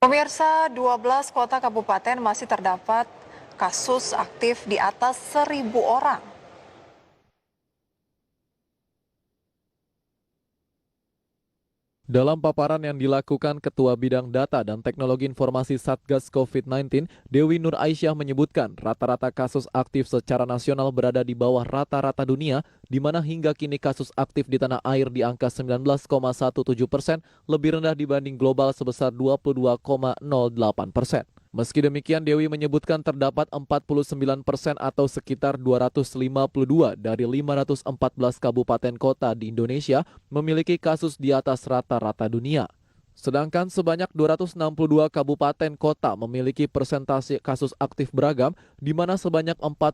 Pemirsa, 12 kota kabupaten masih terdapat kasus aktif di atas 1.000 orang. Dalam paparan yang dilakukan Ketua Bidang Data dan Teknologi Informasi Satgas COVID-19, Dewi Nur Aisyah menyebutkan rata-rata kasus aktif secara nasional berada di bawah rata-rata dunia, di mana hingga kini kasus aktif di tanah air di angka 19,17%, lebih rendah dibanding global sebesar 22,08%. Meski demikian, Dewi menyebutkan terdapat 49% atau sekitar 252 dari 514 kabupaten kota di Indonesia memiliki kasus di atas rata-rata dunia. Sedangkan sebanyak 262 kabupaten kota memiliki persentase kasus aktif beragam, di mana sebanyak 48%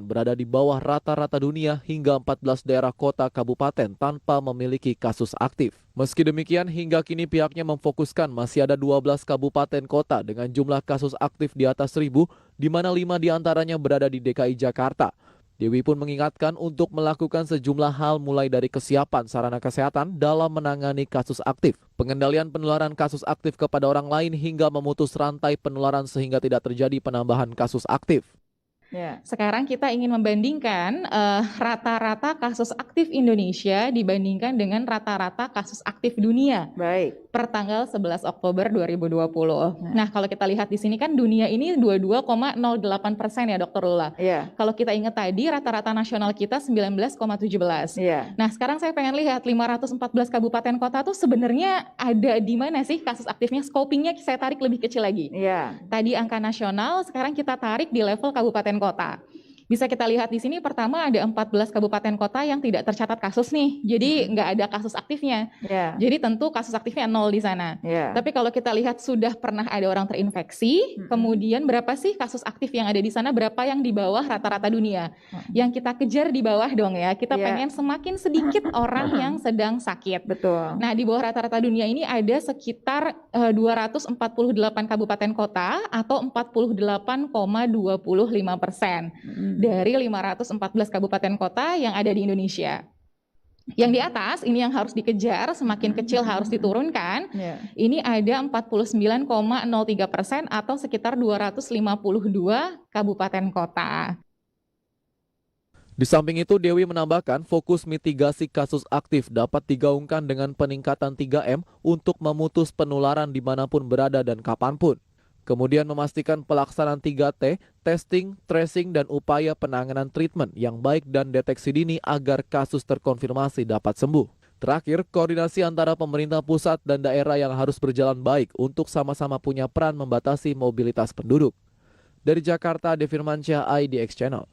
berada di bawah rata-rata dunia hingga 14 daerah kota kabupaten tanpa memiliki kasus aktif. Meski demikian, hingga kini pihaknya memfokuskan masih ada 12 kabupaten kota dengan jumlah kasus aktif di atas 1.000, di mana 5 diantaranya berada di DKI Jakarta. Dewi pun mengingatkan untuk melakukan sejumlah hal mulai dari kesiapan sarana kesehatan dalam menangani kasus aktif, pengendalian penularan kasus aktif kepada orang lain hingga memutus rantai penularan sehingga tidak terjadi penambahan kasus aktif. Ya, sekarang kita ingin membandingkan rata-rata kasus aktif Indonesia dibandingkan dengan rata-rata kasus aktif dunia. Baik. Per tanggal 11 Oktober 2020. Nah, kalau kita lihat di sini kan dunia ini 22,08% ya, Dr. Lula. Iya. Kalau kita ingat tadi rata-rata nasional kita 19,17. Iya. Nah, sekarang saya pengen lihat 514 kabupaten kota tuh sebenarnya ada di mana sih kasus aktifnya? Scopingnya saya tarik lebih kecil lagi. Iya. Tadi angka nasional, sekarang kita tarik di level kabupaten kota. Bisa kita lihat di sini pertama ada 14 kabupaten kota yang tidak tercatat kasus nih. Jadi nggak ada kasus aktifnya. Yeah. Jadi tentu kasus aktifnya 0 di sana. Yeah. Tapi kalau kita lihat sudah pernah ada orang terinfeksi, kemudian berapa sih kasus aktif yang ada di sana, berapa yang di bawah rata-rata dunia. Yang kita kejar di bawah dong ya. Kita pengen semakin sedikit orang yang sedang sakit. Betul. Nah, di bawah rata-rata dunia ini ada sekitar 248 kabupaten kota atau 48,25% dari 514 kabupaten kota yang ada di Indonesia. Yang di atas ini yang harus dikejar, semakin kecil harus diturunkan. Ini ada 49,03% atau sekitar 252 kabupaten kota. Di samping itu, Dewi menambahkan fokus mitigasi kasus aktif dapat digaungkan dengan peningkatan 3M untuk memutus penularan dimanapun berada dan kapanpun. Kemudian memastikan pelaksanaan 3T, testing, tracing, dan upaya penanganan treatment yang baik dan deteksi dini agar kasus terkonfirmasi dapat sembuh. Terakhir, koordinasi antara pemerintah pusat dan daerah yang harus berjalan baik untuk sama-sama punya peran membatasi mobilitas penduduk. Dari Jakarta, Devi Firmansyah, IDX Channel.